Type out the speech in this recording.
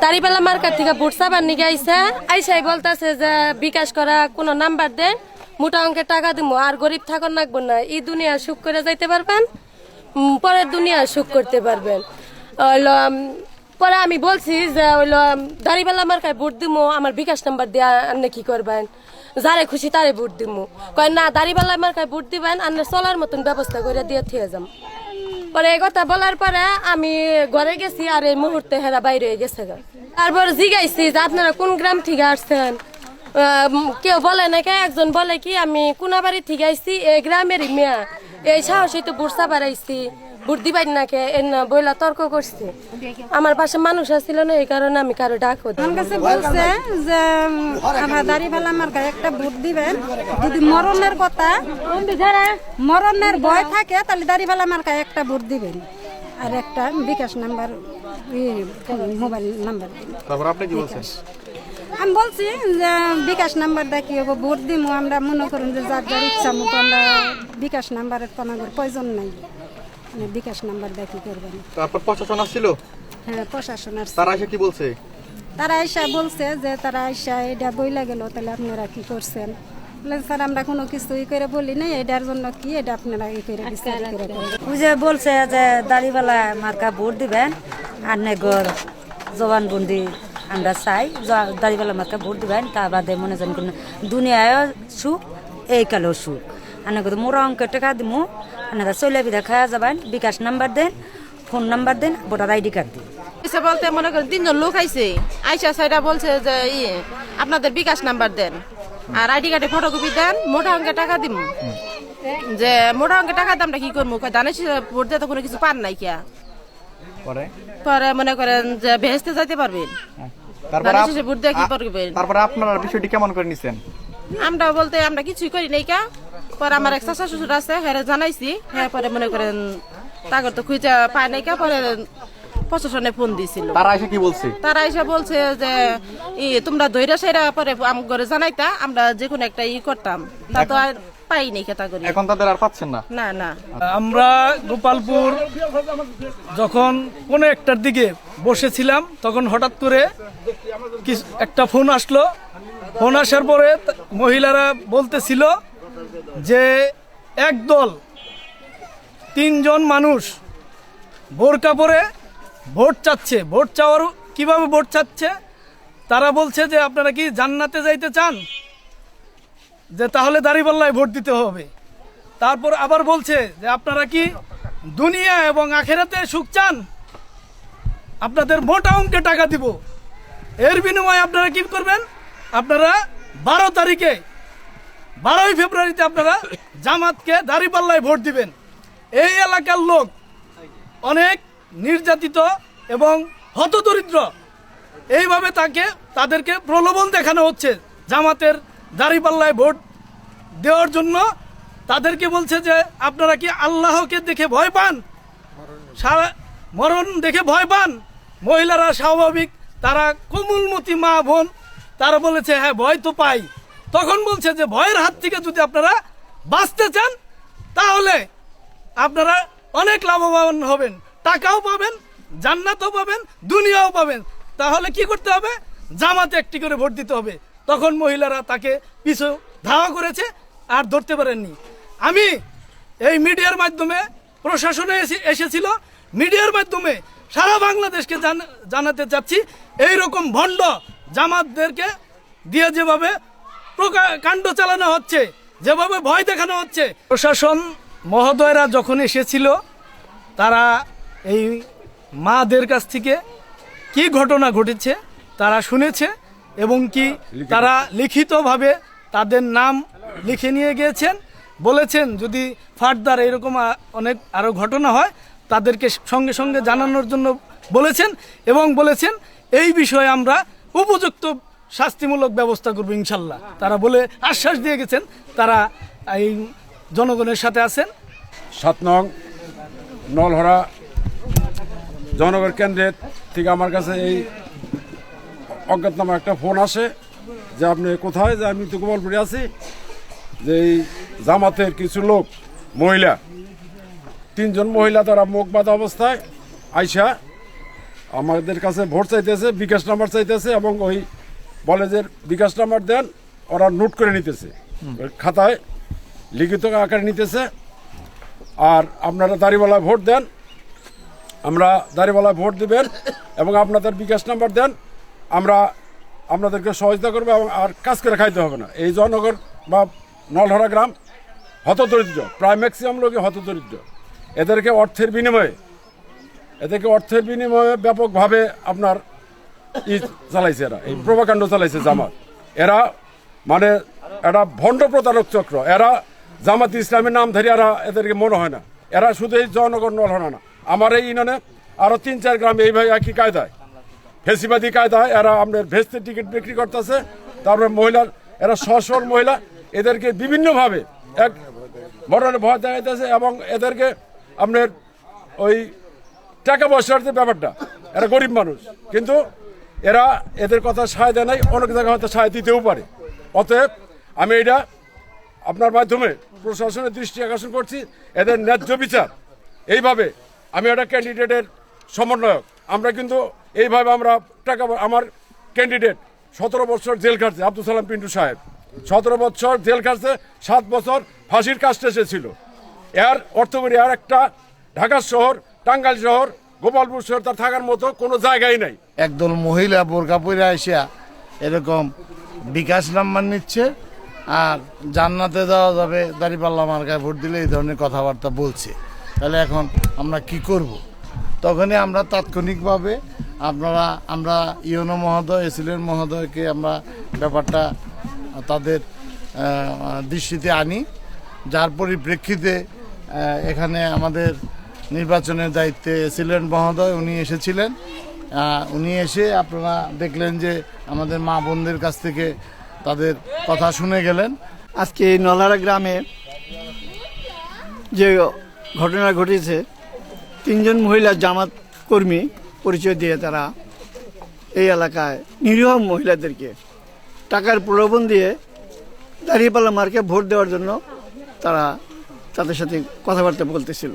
দাড়িপাল্লা মার্কেট থেকে ভোট চাবার নিয়ে আইসাই বলতেছে যে বিকাশ করা কোনো নাম্বার দেন, মোটা অঙ্কের টাকা দিব, আর গরিব থাকুন লাগবো না, এই দুনিয়া সুখ করে যাইতে পারবেন, পরের দুনিয়া সুখ করতে পারবেন। পরে আমি বলছি যে দাড়িপাল্লা মার্কায় ভোট দিব, আমার বিকাশ নাম্বার দিয়ে আপনি কি করবেন, যারে খুশি তারে ভোট দিব। কয় না, দাড়িপাল্লা মার্কায় ভোট দিবেন, আপনার চলার মতন ব্যবস্থা করে দিয়ে থিয়ে যাম। পরে এই কথা বলার পরে আমি ঘরে গেছি, আর এই মুহূর্তে হেরা বাইরে হয়ে গেছে। তারপর জিগাইছি যে আপনারা কোন গ্রাম থেকে আসছেন, কেউ বলে নাকি, একজন বলে কি আমি কোনাবাড়ি থেকে আইছি, এই গ্রামেরই মেয়া, এই সাহসী তো বুড়সা বাড়াইছি, ভোট দিবাই নাকি বইলা তর্ক করছে। আমার পাশে মানুষ আসছিল না, এই কারণে আমি কারো ডাকো। আমার কাছে বলছে যে আমার দাড়িপাল্লা মার্কায় একটা ভোট দিবেন, যদি মরণের কথা, মরণের ভয় থাকে তাহলে দাড়িপাল্লা মার্কায় একটা ভোট দিবেন, আর একটা বিকাশ নাম্বার, মোবাইল নাম্বার। তারপর আপনি কি বলছেন? আমি বলছি যে বিকাশ নাম্বারটা কি হবে, ভোট দিব আমরা, মনে করুন যে যার যার ইচ্ছা মতো, আমরা বিকাশ নাম্বারের তো আমাদের প্রয়োজন নাই, মানে বিকাশ নাম্বারটা কি করবেন। তারপর প্রশাসন আসছিল? হ্যাঁ, প্রশাসন আসছে। তারা এসে কি বলছে? তারা আইসা বলছে যে তারা আইসা এটা বইলা গেল, তাহলে আপনারা কি করছেন? স্যার আমরা কোনো কিছুই করে বলি নাই, এটার জন্য কি এটা আপনারা ই করে বিচার করে বুঝে বলছে যে দাড়িপাল্লা মার্কা ভোট দিবেন, আর নেগর জবানবন্দি আমরা চাই, দাড়িপাল্লা মার্কা ভোট দিবেন, তা বাদে মনে জানি কোনো দুনিয়ায় সুখ, এই কালেও সুখ। আনাকে তো মোরা অঙ্কের টাকা দিমু, আনাকে চলে বিধা খাওয়া যাবেন, বিকাশ নাম্বার দেন, ফোন নাম্বার দেন, ভোটার আইডি কার্ড দিন। বলতে মনে করেন 3 জন লোক আইছে, আইসা সাইডা বলছে যে আপনাদের বিকাশ নাম্বার দেন আর আইডি কার্ডে ফটোকপি দেন, মোটা অঙ্কের টাকা দিব। যে মোটা অঙ্কের টাকা দামটা কি করবো, জানিস ভোট দিয়ে তো কোনো কিছু পান নাই কিয়া, পরে মনে করেন যে ভেস্তে যাইতে পারবেন, ভোট দিয়ে কি করবেন। তারপরে আপনারা বিষয়টি কেমন করে নিছেন? আমরা বলতে আমরা কিছুই করি নাই কা, পরে আমার এক চাচা শ্বশুর আছে, হ্যাঁ জানাইছি, হ্যাঁ পরে মনে করেন তাগর তো খুঁজে পায় নাই কা, পরে প্রশাসনে ফোন দিছিল। তারা এসে কি বলছে? তারা এসে বলছে যে তোমরা ধৈর্য সেরা পরে ঘরে জানাইতা, আমরা যে কোনো একটা করতাম, তা তো আর পাই নাই খেতা করি। এখন তাদের আর পাচ্ছেন না? না না। আমরা গোপালপুর যখন কোনো একটার দিকে বসেছিলাম, তখন হঠাৎ করে একটা ফোন আসলো। ফোন আসার পরে মহিলারা বলতেছিল যে একদল 3 জন মানুষ বোরকা পরে ভোট চাচ্ছে। ভোট চাওয়ার কিভাবে ভোট চাচ্ছে, তারা বলছে যে আপনারা কি জান্নাতে যাইতে চান, যে তাহলে দাড়িপাল্লায় ভোট দিতে হবে। তারপর আবার বলছে যে আপনারা কি দুনিয়া এবং আখেরাতে সুখ চান, আপনাদের মোটা অঙ্কে টাকা দিব, এর বিনিময়ে আপনারা কি করবেন, আপনারা 12 তারিখে 12ই ফেব্রুয়ারিতে আপনারা জামাতকে দাড়িপাল্লায় ভোট দিবেন। এই এলাকার লোক অনেক নির্যাতিত এবং হতদরিদ্র, এইভাবে তাদেরকে প্রলোভন দেখানো হচ্ছে জামাতের দাড়িপাল্লায় ভোট দেওয়ার জন্য। তাদেরকে বলছে যে আপনারা কি আল্লাহকে দেখে ভয় পান, মরণ দেখে ভয় পান? মহিলারা স্বাভাবিক, তারা কোমলমতি মা বোন, তারা বলেছে হ্যাঁ ভয় তো পাই। তখন বলছে যে ভয়ের হাত থেকে যদি আপনারা বাঁচতে চান, তাহলে আপনারা অনেক লাভবান হবেন, টাকাও পাবেন, জান্নাতও পাবেন, দুনিয়াও পাবেন। তাহলে কি করতে হবে, জামাতে একটি করে ভোট দিতে হবে। তখন মহিলারা তাকে পিছু ধাওয়া করেছে, আর ধরতে পারেননি। আমি এই মিডিয়ার মাধ্যমে, প্রশাসনে এসেছিল, মিডিয়ার মাধ্যমে সারা বাংলাদেশকে জানাতে চাচ্ছি, এইরকম ভণ্ড জামাতদেরকে দিয়ে যেভাবে কাণ্ড চালানো হচ্ছে, যেভাবে ভয় দেখানো হচ্ছে। প্রশাসন মহোদয়রা যখন এসেছিল, তারা এই মাদের কাছ থেকে কি ঘটনা ঘটেছে তারা শুনেছে, এবং কি তারা লিখিতভাবে তাদের নাম লিখে নিয়ে গিয়েছেন। বলেছেন যদি ফার্দার এরকম অনেক আরও ঘটনা হয় তাদেরকে সঙ্গে সঙ্গে জানানোর জন্য বলেছেন, এবং বলেছেন এই বিষয়ে আমরা উপযুক্ত শাস্তিমূলক ব্যবস্থা করব ইনশাল্লাহ। তারা বলে আশ্বাস দিয়ে গেছেন, তারা এই জনগণের সাথে আছেন। 7 নং নলহরা জনগণ কেন্দ্রের থেকে আমার কাছে এই অজ্ঞাতনামা একটা ফোন আসে যে আপনি কোথায়, যে আমি তো গোপালপুরে আছি, যে এই জামাতের কিছু লোক মহিলা 3 জন মহিলা, তারা মুখ বাঁধা অবস্থায় আইসা আমাদের কাছে ভোট চাইতেছে, বিকাশ নাম্বার চাইতেছে, এবং ওই বলে যে বিকাশ নাম্বার দেন, ওরা নোট করে নিতেছে, ওই খাতায় লিখিত আকারে নিতেছে। আর আপনারা দাঁড়িওয়ালায় ভোট দেন, আমরা দাঁড়িওয়ালায় ভোট দিবেন, এবং আপনাদের বিকাশ নাম্বার দেন, আমরা আপনাদেরকে সহযোগিতা করবো, এবং আর কাজ করে খাইতে হবে না। এই জনগণ বা নলহরা গ্রাম হতদরিদ্র, প্রায় ম্যাক্সিমাম লোকই হতদরিদ্র। এদেরকে অর্থের বিনিময়ে ব্যাপকভাবে আপনার চালাইছে, এরা এই প্রভাকাণ্ড চালাইছে জামাত। এরা মানে একটা ভণ্ড প্রতারক চক্র। এরা জামাত ইসলামের নাম ধরে এরা, এদেরকে মনে হয় না এরা শুধু এই জনগণ নলহরা না, আমার এই ইউনিয়নে আরো 3-4 গ্রামে এইভাবে একই কায়দায়, ফেসিবাদী কায়দায় এরা আপনার ভেস্তের টিকিট বিক্রি করতেছে। তারপরে মহিলার, এরা সশল মহিলা, এদেরকে বিভিন্নভাবে এক মরণে ভয় দেখাইতেছে, এবং এদেরকে আপনার ওই টাকা পয়সার যে ব্যাপারটা, এরা গরিব মানুষ, কিন্তু এরা এদের কথা সায় দেয় নাই, অনেক জায়গায় হয়তো সায় দিতেও পারে। অতএব আমি এটা আপনার মাধ্যমে প্রশাসনের দৃষ্টি আকর্ষণ করছি, এদের ন্যায্য বিচার। এইভাবে আমি একটা ক্যান্ডিডেটের সমন্বয়ক, আমরা কিন্তু এইভাবে আমরা টাকা, আমার ক্যান্ডিডেট 17 বছর জেল খাটছে, আব্দুল সালাম পিন্টু সাহেব 17 বছর জেল খাটছে, 7 বছর ফাঁসির কাস্টে এসেছিল। এর অর্থ করি আর একটা ঢাকা শহর, টাঙ্গাইল শহর, গোপালপুর শহর তার থাকার মতো কোনো জায়গাই নাই। একদল মহিলা বোরকা পরে আসিয়া এরকম বিকাশ নাম্বার নিচ্ছে, আর জান্নাতে যাওয়া যাবে দাঁড়িপাল্লা মার্কায় ভোট দিলে, এই ধরনের কথাবার্তা বলছে। তাহলে এখন আমরা কি করব? তখনই আমরা তাৎক্ষণিকভাবে আমরা ইউনো মহোদয়, এসিলেন মহোদয়কে আমরা ব্যাপারটা তাদের দৃষ্টিতে আনি, যার পরিপ্রেক্ষিতে এখানে আমাদের নির্বাচনের দায়িত্বে এসিলেন্ট মহোদয় উনি এসেছিলেন। উনি এসে আপনারা দেখলেন যে আমাদের মা বোনদের কাছ থেকে তাদের কথা শুনে গেলেন। আজকে এই নলহরা গ্রামে যে ঘটনা ঘটেছে, 3 মহিলা জামাত কর্মী পরিচয় দিয়ে তারা এই এলাকায় নিরীহ মহিলাদেরকে টাকার প্রলোভন দিয়ে দাঁড়িপাল্লা মার্কে ভোট দেওয়ার জন্য তারা তাদের সাথে কথাবার্তা বলতেছিল।